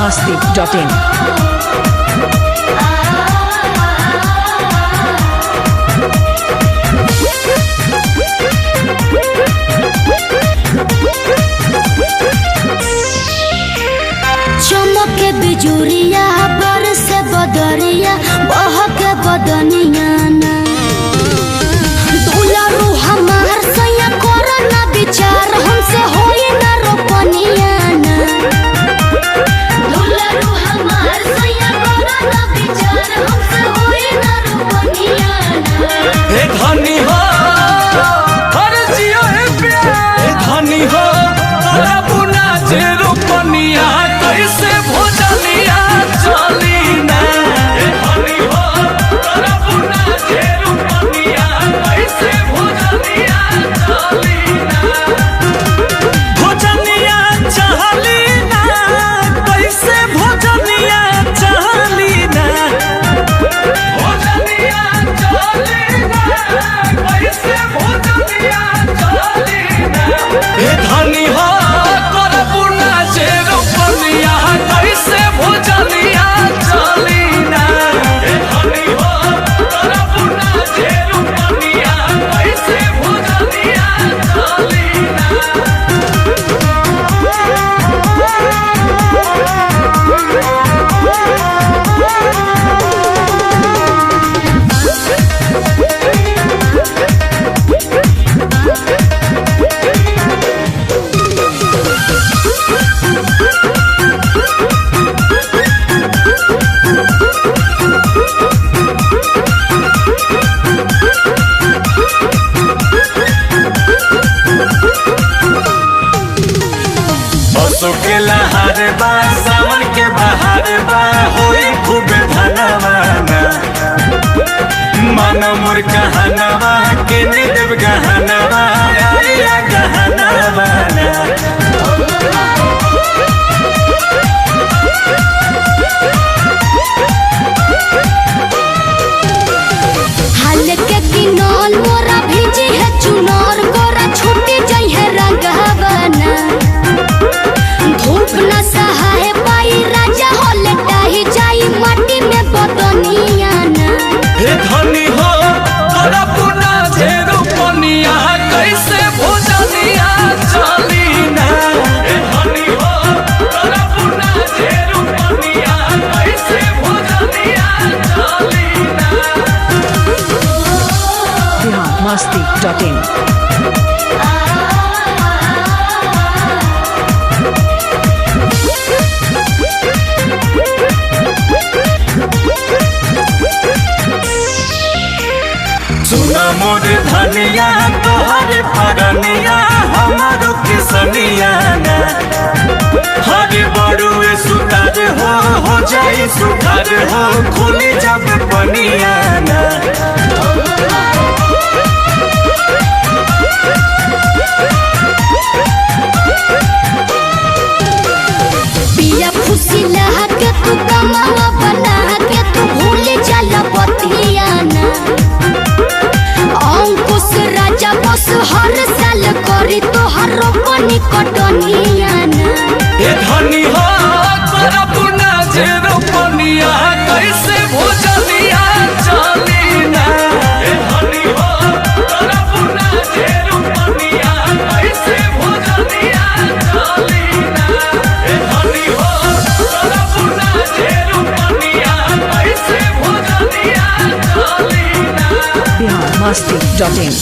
biharmasti.in चमके बिजुरिया बरस बदरिया बहक बदनिया दुलारू हमार सैया करो ना विचार हमसे होई ना रोपनिया दुलारू हमार सैया करो ना विचार हमसे होई ना रोपनिया हे धनी हो हर जियो हे प्यार हे धनी हो तोरा बुना जे रोपनिया कैसे भोजनिया चली ना हे धनी हो तोरा बुना जे रोपनिया कैसे भोजनिया चली ना भोजनिया चली ना कैसे भोजनिया चली ना भोजनिया चली ना कैसे भोजनिया चली ना हे धनी हो तोरा बुना जे रोपनिया कैसे भोजनिया चली ना हे धनी हो तोरा बुना जे रोपनिया कैसे भोजनिया चली ना बसो के लहार बा सावन के बहार बा होई खूब धनवाना मन मोर कहनवा के देव गहनवा आया गहनवाना हाल के किनल मोरा भेजी है चुनर गोरा छूटी जाई है रंगवना धूप न सहाय पाई राजा हो लटाही जाई माटी में बदनिया हे धनी हो तोरा पुना जे रोपनिया कैसे भोजनिया चली ना हे धनी हो तोरा पुना जे रोपनिया कैसे भोजनिया चली ना biharmasti.in सुना मोर धनिया तोहर परनिया हमारो किसनिया ना हरे बड़ुए सुतार हो जाई सुधार हो खुली जब पनिया ना पिया खुशी लहा के तू कमावा बना के तू भूल जाला बतिया अंकुश राजा बस हर साल करी तोहर रोपनी कटनिया हे धनी हो तोरा पुना जे रोपनिया कैसे भोजनिया चली ना हे धनी हो तोरा पुना जे रोपनिया कैसे भोजनिया चली ना हे धनी हो तोरा पुना जे रोपनिया कैसे भोजनिया चली ना biharmasti.in